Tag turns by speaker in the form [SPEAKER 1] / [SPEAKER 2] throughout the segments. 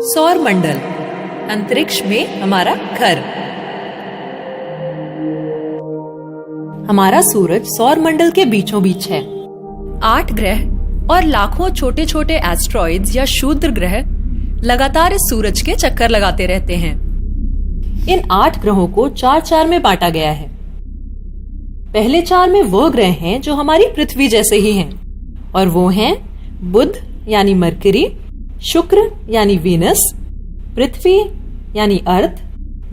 [SPEAKER 1] सौर मंडल, अंतरिक्ष में हमारा घर। हमारा सूरज सौर मंडल के बीचों बीच है। 8 ग्रह और लाखों छोटे छोटे एस्ट्रॉइड्स या क्षुद्र ग्रह लगातार इस सूरज के चक्कर लगाते रहते हैं। इन 8 ग्रहों को 4-4 में बांटा गया है। पहले 4 में वो ग्रह हैं जो हमारी पृथ्वी जैसे ही हैं, और वो हैं बुध यानी मरकरी, शुक्र यानी वीनस, पृथ्वी यानी अर्थ,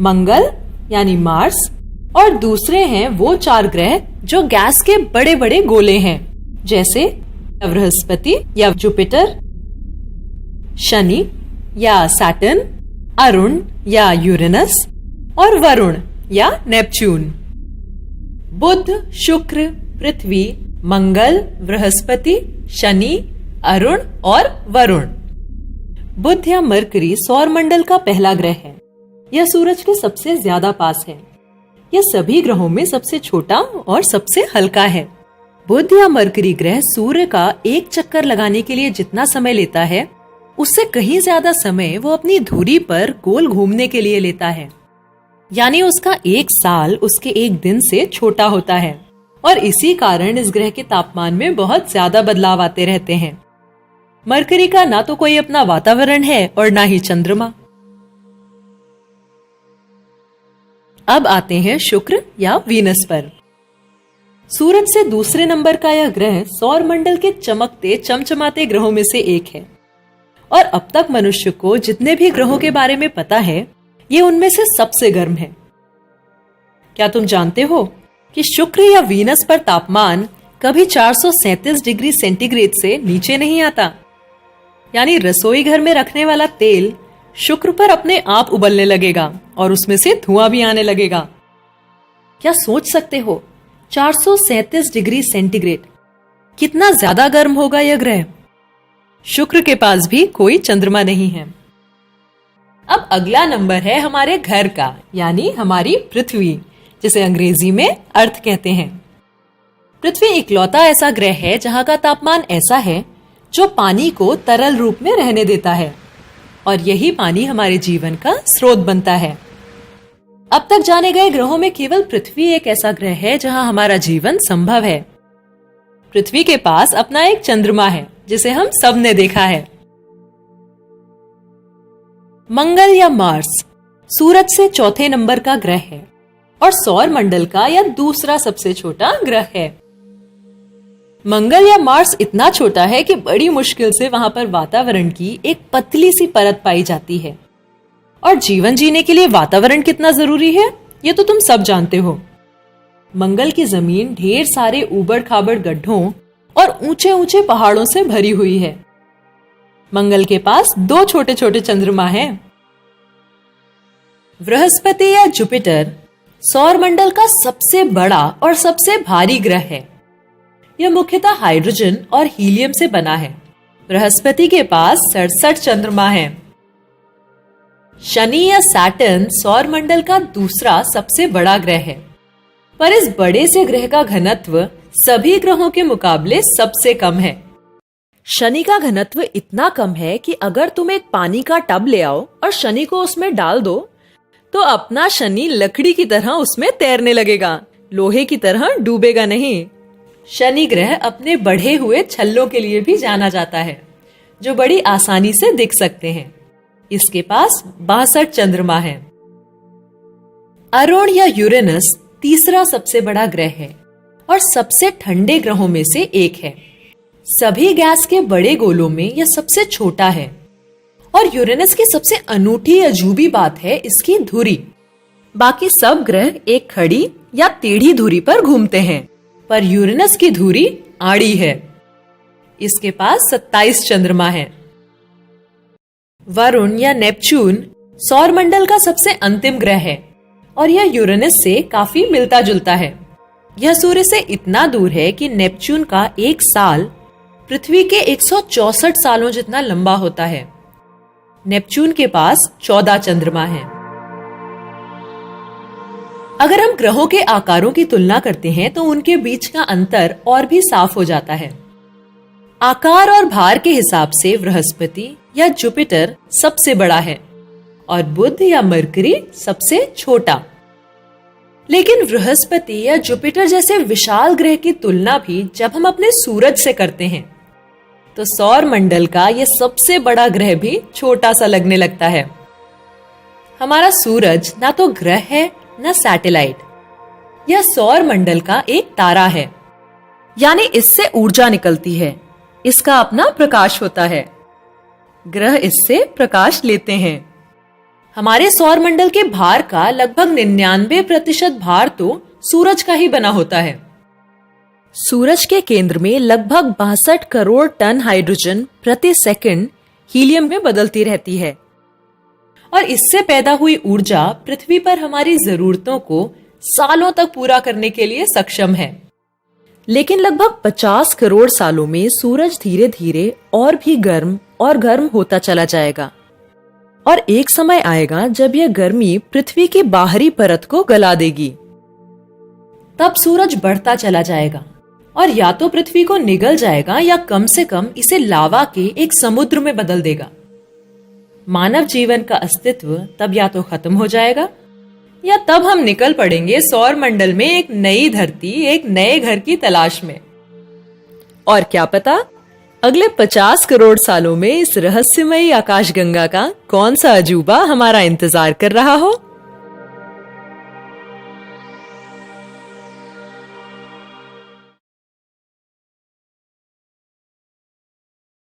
[SPEAKER 1] मंगल यानी मार्स, और दूसरे हैं वो 4 ग्रह जो गैस के बड़े बड़े गोले हैं, जैसे बृहस्पति या जुपिटर, शनि या सैटर्न, अरुण या यूरेनस, और वरुण या नेपच्यून। बुध, शुक्र, पृथ्वी, मंगल, बृहस्पति, शनि, अरुण और वरुण। बुध या मरकरी सौर मंडल का पहला ग्रह है। यह सूरज के सबसे ज्यादा पास है। यह सभी ग्रहों में सबसे छोटा और सबसे हल्का है। बुध या मरकरी ग्रह सूर्य का एक चक्कर लगाने के लिए जितना समय लेता है, उससे कहीं ज्यादा समय वो अपनी धुरी पर गोल घूमने के लिए लेता है। यानी उसका 1 साल उसके 1 दिन से छोटा होता है, और इसी कारण इस ग्रह के तापमान में बहुत ज्यादा बदलाव आते रहते हैं। मरकरी का ना तो कोई अपना वातावरण है और ना ही चंद्रमा। अब आते हैं शुक्र या वीनस पर। सूरज से दूसरे नंबर का यह ग्रह सौर मंडल के चमकते चमचमाते ग्रहों में से एक है, और अब तक मनुष्य को जितने भी ग्रहों के बारे में पता है, ये उनमें से सबसे गर्म है। क्या तुम जानते हो कि शुक्र या वीनस पर तापमान कभी 437 डिग्री सेंटीग्रेड से नीचे नहीं आता? यानी रसोई घर में रखने वाला तेल शुक्र पर अपने आप उबलने लगेगा और उसमें से धुआं भी आने लगेगा। क्या सोच सकते हो, 437 डिग्री सेंटीग्रेड, कितना ज्यादा गर्म होगा यह ग्रह। शुक्र के पास भी कोई चंद्रमा नहीं है। अब अगला नंबर है हमारे घर का, यानी हमारी पृथ्वी, जिसे अंग्रेजी में अर्थ कहते हैं। पृथ्वी इकलौता ऐसा ग्रह है जहां का तापमान ऐसा है जो पानी को तरल रूप में रहने देता है, और यही पानी हमारे जीवन का स्रोत बनता है। अब तक जाने गए ग्रहों में केवल पृथ्वी एक ऐसा ग्रह है जहां हमारा जीवन संभव है। पृथ्वी के पास अपना एक चंद्रमा है, जिसे हम सब ने देखा है। मंगल या मार्स सूरज से चौथे नंबर का ग्रह है, और सौर मंडल का यह दूसरा सबसे छोटा ग्रह है। मंगल या मार्स इतना छोटा है कि बड़ी मुश्किल से वहां पर वातावरण की एक पतली सी परत पाई जाती है। और जीवन जीने के लिए वातावरण कितना जरूरी है, ये तो तुम सब जानते हो। मंगल की जमीन ढेर सारे ऊबड़ खाबड़ गड्ढों और ऊंचे ऊंचे पहाड़ों से भरी हुई है। मंगल के पास 2 छोटे छोटे चंद्रमा हैं। बृहस्पति या जुपिटर सौर मंडल का सबसे बड़ा और सबसे भारी ग्रह है। यह मुख्यतः हाइड्रोजन और हीलियम से बना है। बृहस्पति के पास 67 चंद्रमा हैं। शनि या सैटर्न सौर मंडल का दूसरा सबसे बड़ा ग्रह है, पर इस बड़े से ग्रह का घनत्व सभी ग्रहों के मुकाबले सबसे कम है। शनि का घनत्व इतना कम है कि अगर तुम एक पानी का टब ले आओ और शनि को उसमें डाल दो, तो अपना शनि लकड़ी की तरह उसमें तैरने लगेगा, लोहे की तरह डूबेगा नहीं। शनि ग्रह अपने बढ़े हुए छल्लों के लिए भी जाना जाता है, जो बड़ी आसानी से दिख सकते हैं। इसके पास 62 चंद्रमा हैं। अरुण या यूरेनस तीसरा सबसे बड़ा ग्रह है और सबसे ठंडे ग्रहों में से एक है। सभी गैस के बड़े गोलों में यह सबसे छोटा है, और यूरेनस की सबसे अनूठी अजूबी बात है इसकी धुरी। बाकी सब ग्रह एक खड़ी या टेढ़ी धुरी पर घूमते हैं, पर यूरेनस की धुरी आड़ी है। इसके पास 27 चंद्रमा हैं। वरुण या नेपच्यून सौर मंडल का सबसे अंतिम ग्रह है, और यह यूरेनस से काफी मिलता जुलता है। यह सूर्य से इतना दूर है कि नेपच्यून का 1 साल पृथ्वी के 164 सालों जितना लंबा होता है। नेपच्यून के पास 14 चंद्रमा हैं। अगर हम ग्रहों के आकारों की तुलना करते हैं तो उनके बीच का अंतर और भी साफ हो जाता है। आकार और भार के हिसाब से बृहस्पति या जुपिटर सबसे बड़ा है और बुध या मरकरी सबसे छोटा। लेकिन बृहस्पति या जुपिटर जैसे विशाल ग्रह की तुलना भी जब हम अपने सूरज से करते हैं तो सौर मंडल का यह सबसे बड़ा ग्रह भी छोटा सा लगने लगता है। हमारा सूरज ना तो ग्रह है ना सैटेलाइट, यह सौर मंडल का एक तारा है, यानी इससे ऊर्जा निकलती है, इसका अपना प्रकाश होता है, ग्रह इससे प्रकाश लेते हैं। हमारे सौर मंडल के भार का लगभग 99% भार तो सूरज का ही बना होता है। सूरज के केंद्र में लगभग 62 करोड़ टन हाइड्रोजन प्रति सेकंड हीलियम में बदलती रहती है और इससे पैदा हुई ऊर्जा पृथ्वी पर हमारी जरूरतों को सालों तक पूरा करने के लिए सक्षम है। लेकिन लगभग 50 करोड़ सालों में सूरज धीरे धीरे और भी गर्म और गर्म होता चला जाएगा और एक समय आएगा जब यह गर्मी पृथ्वी की बाहरी परत को गला देगी। तब सूरज बढ़ता चला जाएगा और या तो पृथ्वी को निगल जाएगा या कम से कम इसे लावा के एक समुद्र में बदल देगा। मानव जीवन का अस्तित्व तब या तो खत्म हो जाएगा या तब हम निकल पड़ेंगे सौर मंडल में एक नई धरती, एक नए घर की तलाश में। और क्या पता अगले 50 करोड़ सालों में इस रहस्यमयी आकाशगंगा का कौन सा अजूबा हमारा इंतजार कर रहा हो।